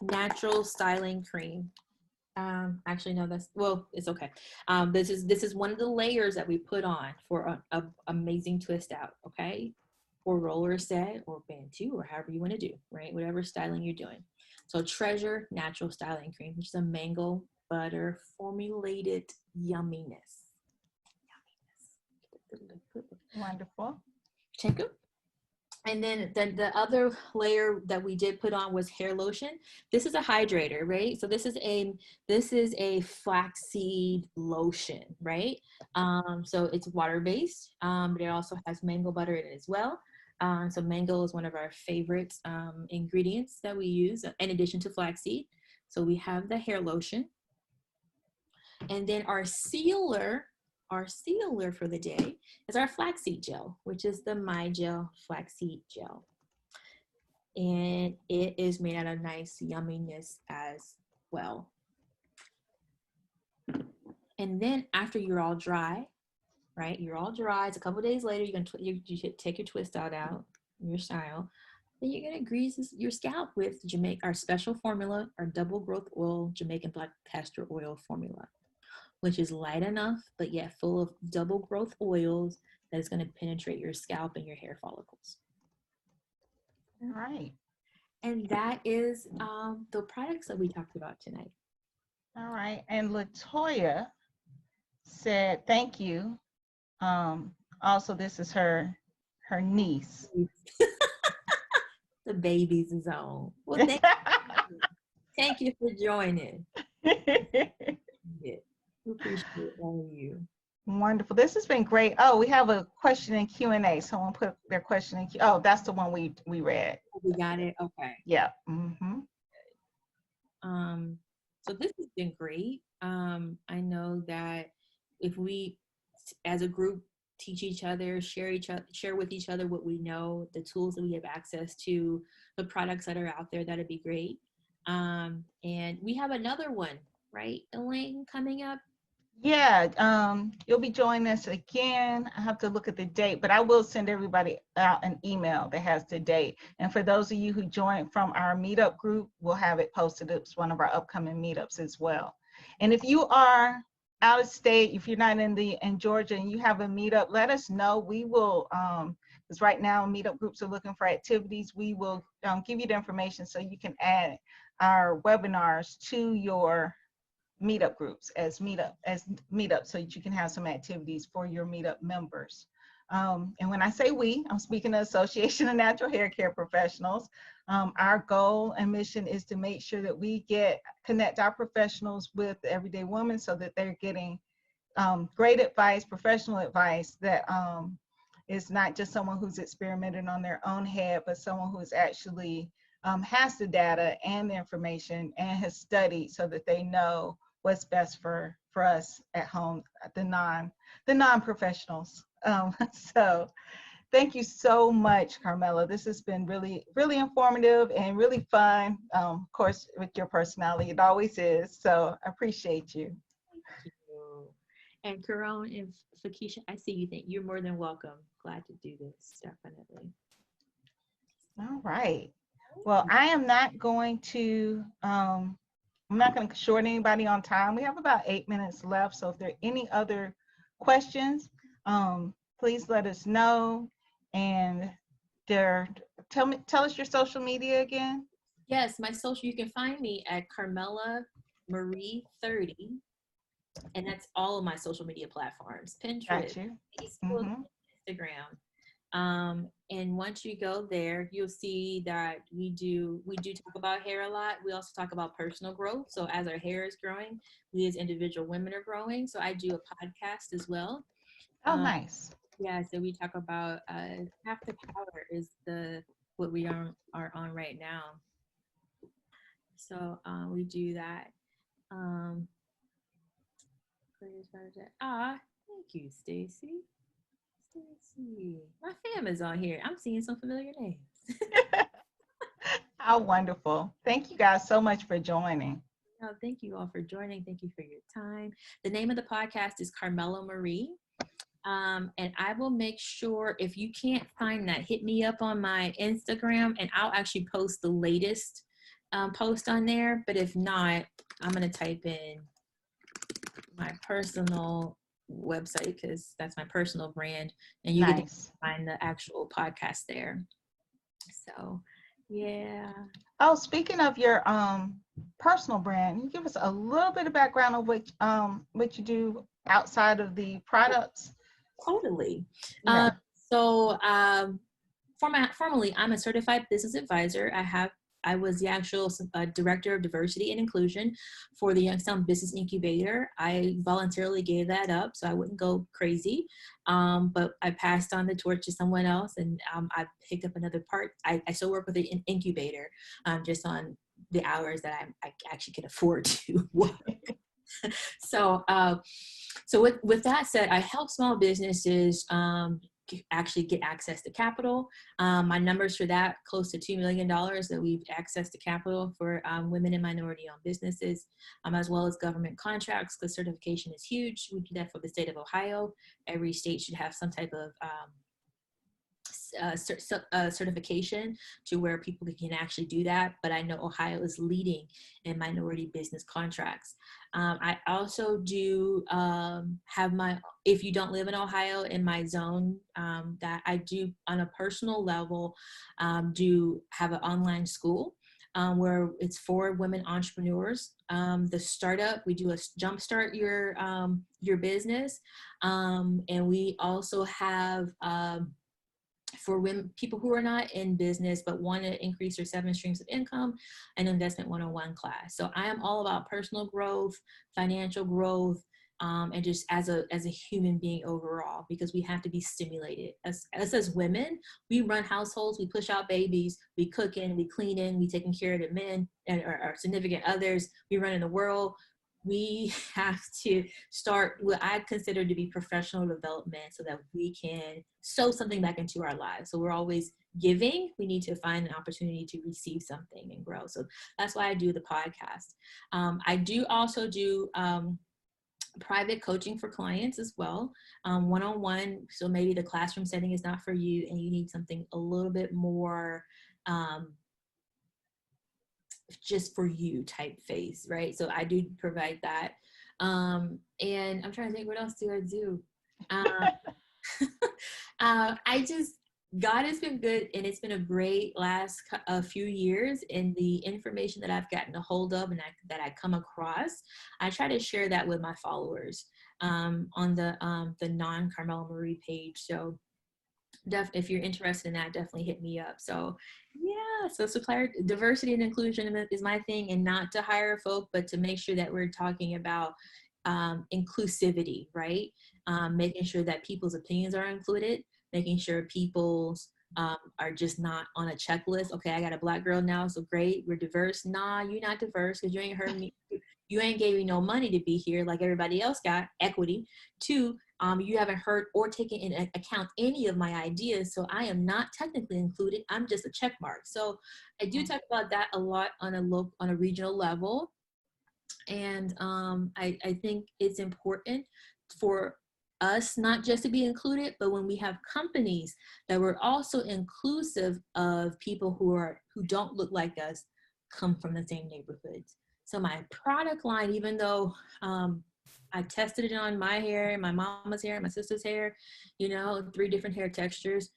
Natural Styling Cream. Actually, no, it's okay. This is one of the layers that we put on for an amazing twist out, okay? Or roller set or band 2 or however you want to do, right? Whatever styling you're doing. So Treasure Natural Styling Cream, which is a mango butter formulated yumminess. Wonderful. Check it. And then the other layer that we did put on was hair lotion. This is a hydrator, right? So this is a flaxseed lotion, right? So it's water-based, but it also has mango butter in it as well. So mango is one of our favorite ingredients that we use in addition to flaxseed. So we have the hair lotion. And then our sealer for the day is our flaxseed gel, which is the My Gel Flaxseed Gel. And it is made out of nice yumminess as well. And then after you're all dry, right? You're all dry. It's a couple days later. You take your twist out, your style. Then you're gonna grease your scalp with our special formula, our double growth oil Jamaican black castor oil formula, which is light enough, but yet full of double growth oils that is going to penetrate your scalp and your hair follicles. All right. And that is the products that we talked about tonight. All right. And Latoya said, thank you. Also, this is her niece. The baby's zone. Well, thank you for joining. Yeah. We appreciate all of you. Wonderful. This has been great. Oh, we have a question in Q&A. Someone put their question in Q. Oh, that's the one we read. We got it. Okay. Yeah. Mm-hmm. So this has been great. I know that if we, as a group, teach each other, share with each other what we know, the tools that we have access to, the products that are out there, that'd be great. And we have another one, right, Elaine, coming up? Yeah, you'll be joining us again. I have to look at the date, but I will send everybody out an email that has the date. And for those of you who joined from our meetup group, we'll have it posted. It's one of our upcoming meetups as well. And if you are out of state, if you're not in Georgia and you have a meetup, let us know. We will, because right now meetup groups are looking for activities. We will give you the information so you can add our webinars to your meetup groups as meetup so that you can have some activities for your meetup members. And when I say we, I'm speaking of Association of Natural Hair Care Professionals. Our goal and mission is to make sure that we connect our professionals with the everyday woman so that they're getting great advice, professional advice that is not just someone who's experimented on their own head, but someone who is actually has the data and the information and has studied so that they know what's best for us at home, the non-professionals. So thank you so much, Carmella. This has been really, really informative and really fun. Of course, with your personality, it always is. So I appreciate you. Thank you. And Karan and Fakisha, I see you. Think you're more than welcome. Glad to do this, definitely. All right. Well, I am not going to short anybody on time. We have about 8 minutes left. So if there are any other questions, please let us know. And tell us your social media again. Yes, my social, you can find me at Carmella Marie 30. And that's all of my social media platforms: Pinterest, Facebook, Instagram. And once you go there, you'll see that we do talk about hair a lot. We also talk about personal growth. So as our hair is growing, we as individual women are growing. So I do a podcast as well. Oh, nice. Yeah, so we talk about Half the Power is what we are on right now. So we do that. Thank you, Stacy. My fam is on here. I'm seeing some familiar names. How wonderful. Thank you guys so much for joining. No, thank you all for joining. Thank you for your time. The name of the podcast is Carmella Marie. And I will make sure, if you can't find that, hit me up on my Instagram and I'll actually post the latest post on there. But if not, I'm going to type in my personal website because that's my personal brand, and you can find the actual podcast there. So yeah. Oh, speaking of your personal brand, can you give us a little bit of background of what you do outside of the products? Totally. Yeah. Formally, I'm a certified business advisor. I was the actual director of diversity and inclusion for the Youngstown Business Incubator. I voluntarily gave that up so I wouldn't go crazy, but I passed on the torch to someone else, and I picked up another part. I still work with an incubator, just on the hours that I actually can afford to work. So with that said, I help small businesses actually get access to capital. My numbers for that, close to $2 million that we've access to capital for women and minority-owned businesses, as well as government contracts, because certification is huge. We do that for the state of Ohio. Every state should have some type of certification to where people can actually do that, but I know Ohio is leading in minority business contracts. I also do have if you don't live in Ohio, in my zone, that I do on a personal level, do have an online school where it's for women entrepreneurs. The startup, we do a jumpstart your business, and we also have for women, people who are not in business but want to increase their 7 streams of income, an investment 101 class. So I am all about personal growth, financial growth, and just as a human being overall, because we have to be stimulated. As women, we run households, we push out babies, we cooking, we cleaning, we taking care of the men and our significant others, we run in the world. We have to start what I consider to be professional development so that we can sow something back into our lives. So we're always giving. We need to find an opportunity to receive something and grow. So that's why I do the podcast. I do also do private coaching for clients as well, one-on-one. So maybe the classroom setting is not for you and you need something a little bit more just for you type phase, right? So I do provide that. And I'm trying to think, what else do I do? God has been good, and it's been a great last few years, and the information that I've gotten a hold of and that I come across, I try to share that with my followers on the non-Carmella Marie page. So if you're interested in that, definitely hit me up. So yeah, so supplier diversity and inclusion is my thing, and not to hire folk, but to make sure that we're talking about inclusivity, right? Making sure that people's opinions are included, making sure people's are just not on a checklist. Okay, I got a Black girl now, so great, we're diverse. Nah, you're not diverse because you ain't heard me. You ain't gave me no money to be here like everybody else got, equity. Two, you haven't heard or taken into account any of my ideas, so I am not technically included. I'm just a check mark. So I do talk about that a lot on a regional level. And I think it's important for us not just to be included, but when we have companies, that we're also inclusive of people who don't look like us, come from the same neighborhoods. So my product line, even though I tested it on my hair, my mama's hair, my sister's hair, 3 different hair textures,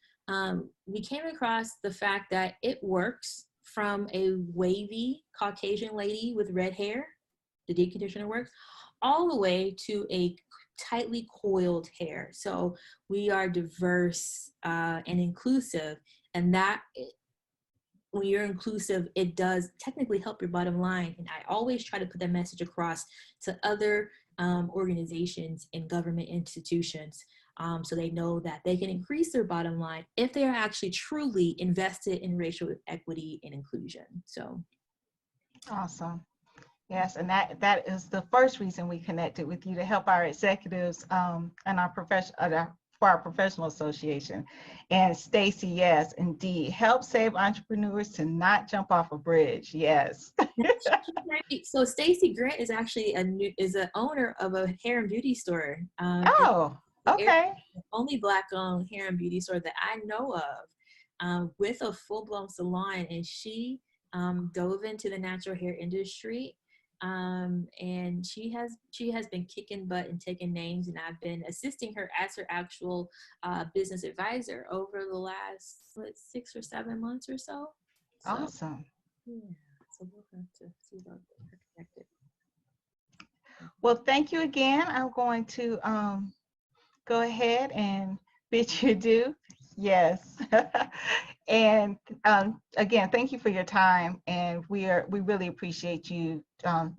we came across the fact that it works from a wavy Caucasian lady with red hair, the deep conditioner works, all the way to a tightly coiled hair. So we are diverse and inclusive, and that when you're inclusive, it does technically help your bottom line. And I always try to put that message across to other organizations and government institutions, so they know that they can increase their bottom line if they are actually truly invested in racial equity and inclusion. So awesome. Yes, and that is the first reason we connected with you, to help our executives and our for our professional association. And Stacy, yes, indeed, help save entrepreneurs to not jump off a bridge. Yes. So Stacy Grant is actually is an owner of a hair and beauty store. Oh, okay. The only Black-owned hair and beauty store that I know of, with a full-blown salon, and she dove into the natural hair industry. And she has been kicking butt and taking names, and I've been assisting her as her actual business advisor over the last 6 or 7 months or so. Awesome. Yeah, so we'll have to see about her connected. Well, thank you again. I'm going to go ahead and bid you adieu. Yes. And again, thank you for your time, and we really appreciate you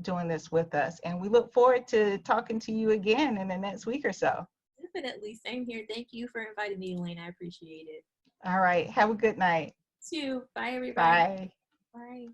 doing this with us, and we look forward to talking to you again in the next week or so. Definitely, same here. Thank you for inviting me, Elaine. I appreciate it. All right, have a good night. You too. Bye, everybody. Bye. Bye.